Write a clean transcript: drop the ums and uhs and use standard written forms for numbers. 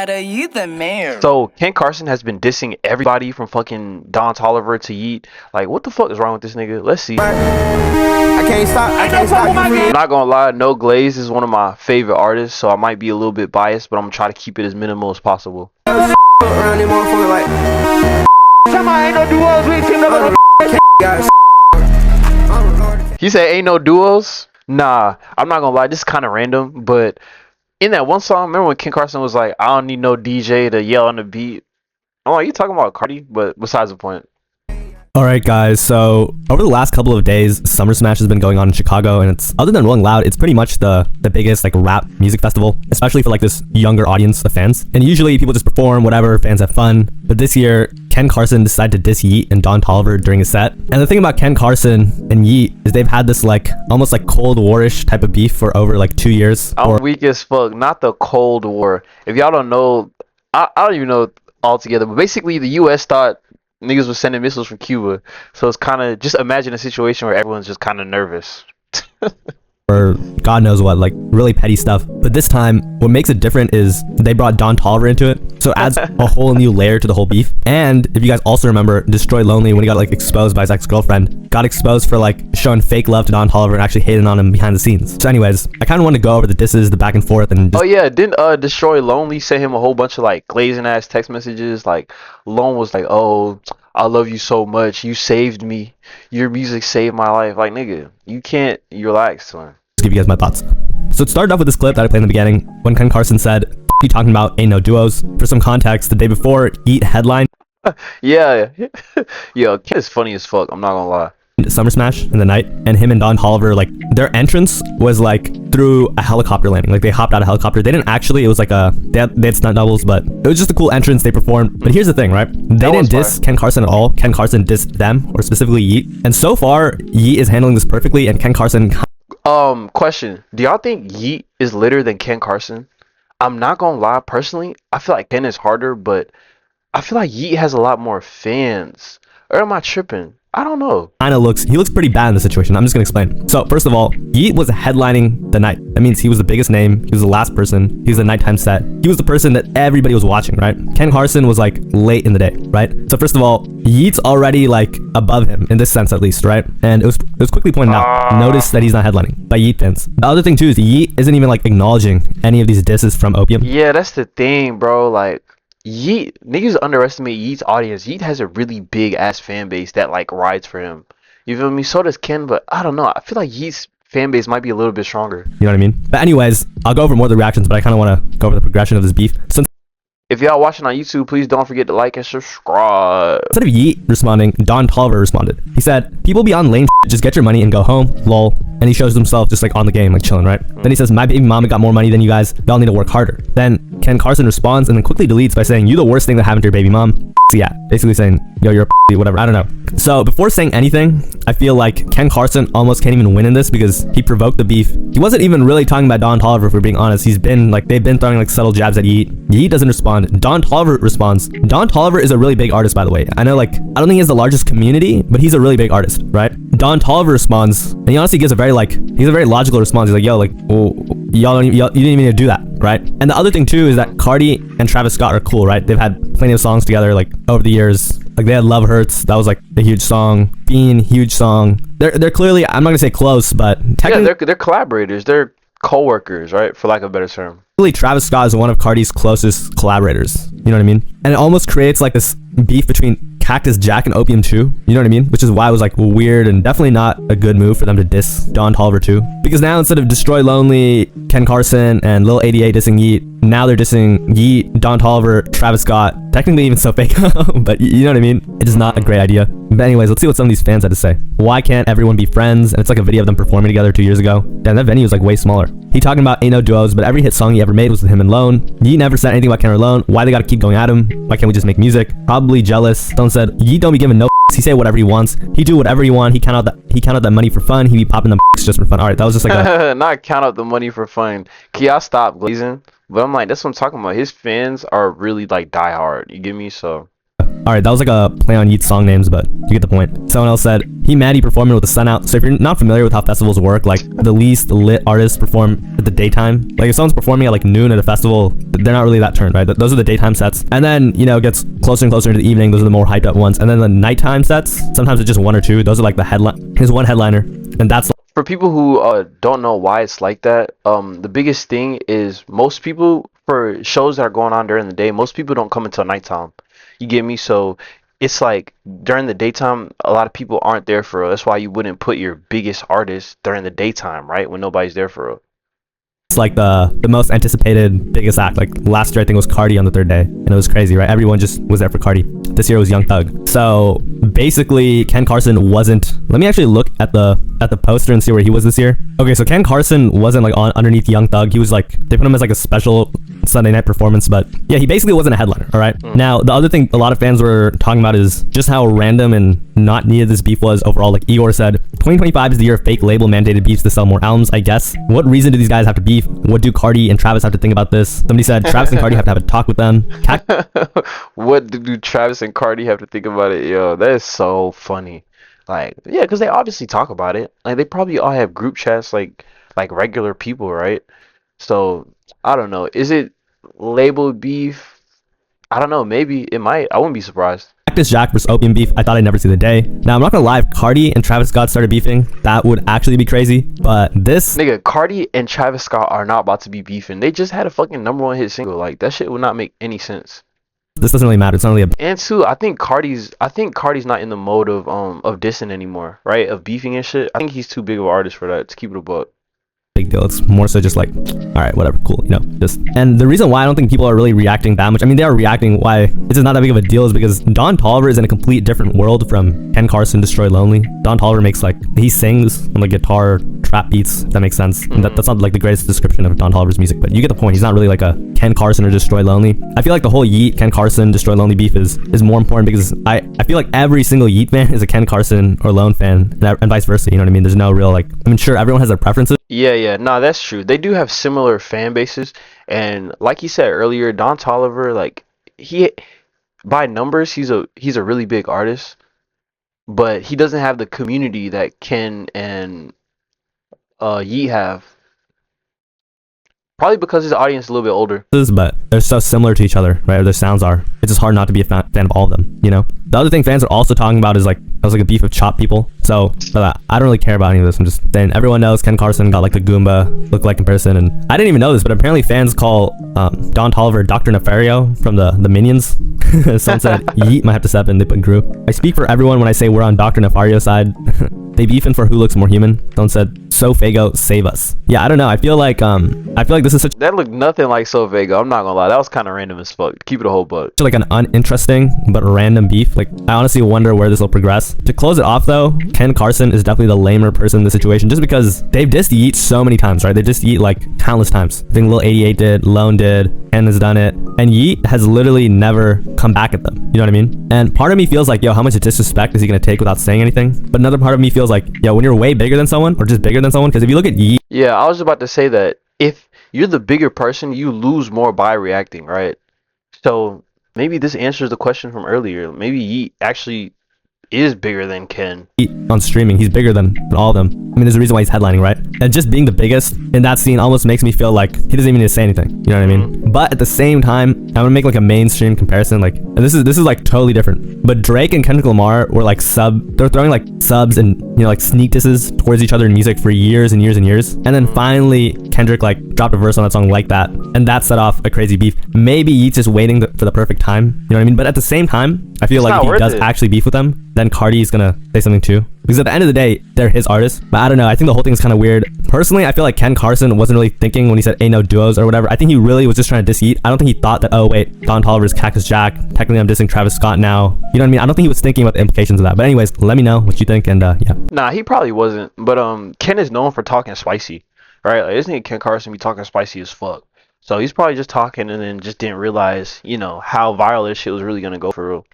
VIOLATED Yeat the mayor. So Ken Carson has been dissing everybody from fucking Don Toliver to Yeat. Like, what the fuck is wrong with this nigga? Let's see. I can't stop you from I'm not gonna lie, No Glaze is one of my favorite artists, so I might be a little bit biased, but I'm gonna try to keep it as minimal as possible. around them motherfuckers like. Somebody ain't no duos, we ain't teamed up on He said ain't no duos? Nah, I'm not gonna lie, this is kind of random, but in that one song, remember when Ken Carson was like, I don't need no DJ to yell on the beat? I'm like, you talking about Cardi? But besides the point. Alright guys, so over the last couple of days, Summer Smash has been going on in Chicago, and it's, other than Rolling Loud, it's pretty much the biggest like rap music festival, especially for like this younger audience of fans. And usually people just perform, whatever, fans have fun. But this year, Ken Carson decided to diss Yeat and Don Toliver during his set. And the thing about Ken Carson and Yeat is they've had this like almost like Cold War-ish type of beef for over like 2 years. I'm weak as fuck, not the Cold War. If y'all don't know, I don't even know altogether, but basically the US thought niggas was sending missiles from Cuba, so it's kind of, just imagine a situation where everyone's just kind of nervous. Or God knows what, like really petty stuff. But this time, what makes it different is they brought Don Toliver into it, so it adds a whole new layer to the whole beef. And if you guys also remember, Destroy Lonely, when he got like exposed by his ex-girlfriend, got exposed for like showing fake love to Don Toliver and actually hating on him behind the scenes. So anyways, I kind of want to go over the disses, the back and forth, and just... Oh yeah, didn't Destroy Lonely send him a whole bunch of like glazing ass text messages? Like Lone was like, oh, I love you so much, you saved me, your music saved my life. Like, nigga, you can't, you relax, son. Give you guys my thoughts. So it started off with this clip that I played in the beginning when Ken Carson said, "F you talking about, ain't no duos." For some context, the day before, Yeat headlined Yeah. Yo, Ken is funny as fuck, I'm not gonna lie. Summer Smash in the night, and him and Don Toliver, like their entrance was like through a helicopter landing. Like they hopped out of a helicopter. They didn't actually, it was like they had stunt doubles, but it was just a cool entrance. They performed. But here's the thing, right? They didn't diss Ken Carson at all. Ken Carson dissed them, or specifically Yeat. And so far, Yeat is handling this perfectly, and Ken Carson... Question. Do y'all think Yeat is litter than Ken Carson? I'm not gonna lie, personally, I feel like Ken is harder, but I feel like Yeat has a lot more fans. Or am I tripping? I don't know. He looks pretty bad in the situation. I'm just gonna explain. So first of all, Yeat was headlining the night. That means he was the biggest name. He was the last person. He was the nighttime set. He was the person that everybody was watching, right? Ken Carson was like late in the day, right? So first of all, Yeat's already like above him in this sense, at least, right? And it was quickly pointed out. Notice that he's not headlining by Yeat fans. The other thing too is Yeat isn't even like acknowledging any of these disses from Opium. Yeah, that's the thing, bro. Like, Yeat, niggas underestimate Yeat's audience. Yeat has a really big ass fan base that like rides for him. You feel me? So does Ken, but I don't know. I feel like Yeat's fan base might be a little bit stronger. You know what I mean? But anyways, I'll go over more of the reactions, but I kind of want to go over the progression of this beef. So if y'all watching on YouTube, please don't forget to like and subscribe. instead of Yeat responding, Don Toliver responded. He said, "People be on lame shit, just get your money and go home, lol." And he shows himself just like on the game, like chilling, right? Then he says, "My baby mama got more money than you guys. Y'all need to work harder." Then Ken Carson responds and then quickly deletes by saying, "You the worst thing that happened to your baby mom." Yeah, basically saying, yo, you're a whatever. I don't know. So before saying anything, I feel like Ken Carson almost can't even win in this because he provoked the beef. He wasn't even really talking about Don Toliver, if we're being honest. They've been throwing like subtle jabs at Yeat. Yeat doesn't respond. Don Toliver responds. Don Toliver is a really big artist, by the way. I know, like, I don't think he has the largest community, but he's a really big artist, right? Don Toliver responds, and he honestly gives a very logical response. He's like, yo, like, well, you didn't even need to do that, right? And the other thing too is that Cardi and Travis Scott are cool, right? They've had plenty of songs together, like, over the years. Like, they had Love Hurts. That was like a huge song. Bean, huge song. They're clearly, I'm not gonna say close, but technically, yeah, they're collaborators. They're co-workers, right? For lack of a better term. Travis Scott is one of Cardi's closest collaborators. You know what I mean? And it almost creates like this beef between Cactus Jack and Opium 2. You know what I mean? Which is why it was like weird and definitely not a good move for them to diss Don Toliver too. Because now instead of Destroy Lonely, Ken Carson, and Lil 88 dissing Yeat, now they're dissing Yeat, Don Toliver, Travis Scott, technically even So Fake, but you know what I mean? It is not a great idea. But anyways, let's see what some of these fans had to say. Why can't everyone be friends? And it's like a video of them performing together 2 years ago. Damn, that venue was like way smaller. He talking about ain't no duos, but every hit song he ever made was with him and Lone. Yeat never said anything about Ken or Lone. Why they gotta keep going at him? Why can't we just make music? Probably jealous. Someone said, Yeat don't be giving no f***s. He say whatever he wants. He do whatever he want. He count out that money for fun. He be popping them f***s just for fun. Alright, that was just like a... Not count out the money for fun. Can y'all stop glazing? But I'm like, that's what I'm talking about. His fans are really like die hard. You get me? So... All right, that was like a play on Yeat's song names, but you get the point. Someone else said, he mad he performing with the sun out. So if you're not familiar with how festivals work, like the least lit artists perform at the daytime. Like if someone's performing at like noon at a festival, they're not really that turned, right? Those are the daytime sets. And then, you know, it gets closer and closer into the evening. Those are the more hyped up ones. And then the nighttime sets, sometimes it's just one or two. Those are like the headline. There's one headliner, and that's For people who don't know why it's like that, the biggest thing is most people, for shows that are going on during the day, most people don't come until nighttime. You get me? So it's like during the daytime, a lot of people aren't there for real. That's why you wouldn't put your biggest artist during the daytime, right? When nobody's there for real. like the most anticipated biggest act. Like last year I think it was Cardi on the third day, and it was crazy, right? Everyone just was there for Cardi. This year it was Young Thug. So basically Ken Carson wasn't. Let me actually look at the poster and see where he was this year. Okay, so Ken Carson wasn't like on underneath Young Thug. He was like, they put him as like a special Sunday night performance, but yeah, he basically wasn't a headliner. All right. Now the other thing a lot of fans were talking about is just how random and not needed this beef was overall. Like Igor said, 2025 is the year of fake label mandated beefs to sell more albums, I guess. What reason do these guys have to beef? What do Cardi and Travis have to think about this? Somebody said Travis and Cardi have to have a talk with them. What do Travis and Cardi have to think about it? Yo, that is so funny. Like, yeah, because they obviously talk about it. Like, they probably all have group chats like regular people, right? So, I don't know. Is it labeled beef? I don't know. Maybe it might. I wouldn't be surprised. Cactus Jack versus Opium beef, I thought I'd never see the day. Now, I'm not gonna lie, if Cardi and Travis Scott started beefing, that would actually be crazy. But this... Nigga, Cardi and Travis Scott are not about to be beefing. They just had a fucking #1 hit single. Like, that shit would not make any sense. This doesn't really matter. It's not really a And two, I think Cardi's not in the mode of dissing anymore, right? Of beefing and shit. I think he's too big of an artist for that, to keep it a buck. big deal. It's more so just like, all right, whatever, cool, you know, just. And the reason why I don't think people are really reacting that much, I mean, they are reacting, why it's just not that big of a deal, is because Don Toliver is in a complete different world from Ken Carson, Destroy Lonely. Don Toliver makes like, he sings on the guitar, trap beats, if that makes sense. And that's not like the greatest description of Don Toliver's music, but you get the point. He's not really like a Ken Carson or Destroy Lonely. I feel like the whole Yeat, Ken Carson, Destroy Lonely beef is more important because I feel like every single Yeat fan is a Ken Carson or Lone fan, and vice versa, you know what I mean? There's no real like, I mean, sure, everyone has their preferences. Yeah, no, that's true. They do have similar fan bases, and like you said earlier, Don Toliver, like by numbers, he's a really big artist, but he doesn't have the community that Ken and Yeat have. Probably because his audience is a little bit older. But they're so similar to each other, right? Or their sounds are. It's just hard not to be a fan of all of them, you know? The other thing fans are also talking about is like, it was like a beef of chop people. So I don't really care about any of this. I'm just saying, everyone knows Ken Carson got like the Goomba look like in person. And I didn't even know this, but apparently fans call Don Toliver Dr. Nefario from the Minions. Someone said Yeat might have to step in. They put Gru. I speak for everyone when I say we're on Dr. Nefario's side. They beefing for who looks more human. Someone said, So Fago, save us. Yeah, I don't know. I feel like this is such That looked nothing like So Vega. I'm not gonna lie. That was kind of random as fuck. Keep it a whole buck. like an uninteresting but random beef. Like, I honestly wonder where this will progress. To close it off though, Ken Carson is definitely the lamer person in the situation, just because they've dissed Yeat so many times, right? They dissed Yeat like countless times. I think Lil 88 did, Lone did, Ken has done it, and Yeat has literally never come back at them. You know what I mean? And part of me feels like, yo, how much disrespect is he gonna take without saying anything? But another part of me feels like, yo, when you're way bigger than someone, or just bigger than someone, because if you look at Yeat, Yeah, I was about to say that if you're the bigger person, you lose more by reacting, right? So maybe this answers the question from earlier. Maybe Yeat actually is bigger than Ken. on streaming, he's bigger than all of them. I mean, there's a reason why he's headlining, right? And just being the biggest in that scene almost makes me feel like he doesn't even need to say anything. You know what I mean? But at the same time, I'm gonna make like a mainstream comparison. Like, and this is like totally different. But Drake and Kendrick Lamar were like they're throwing like subs and, you know, like sneak disses towards each other in music for years and years and years. And then finally Kendrick like dropped a verse on that song like that, and that set off a crazy beef. Maybe Yeat's just waiting for the perfect time. You know what I mean? But at the same time, I feel It's like not if he worth does it. actually beef with them, then Cardi's gonna say something too. Because at the end of the day, they're his artists. But I don't know. I think the whole thing is kind of weird. Personally, I feel like Ken Carson wasn't really thinking when he said, ain't no duos or whatever. I think he really was just trying to diss Yeat. I don't think he thought that, oh, wait, Don Toliver's Cactus Jack. Technically, I'm dissing Travis Scott now. You know what I mean? I don't think he was thinking about the implications of that. But anyways, let me know what you think. And yeah. Nah, he probably wasn't. But Ken is known for talking spicy, right? Like, this nigga Ken Carson be talking spicy as fuck. So he's probably just talking and then just didn't realize, you know, how viral this shit was really gonna go for real.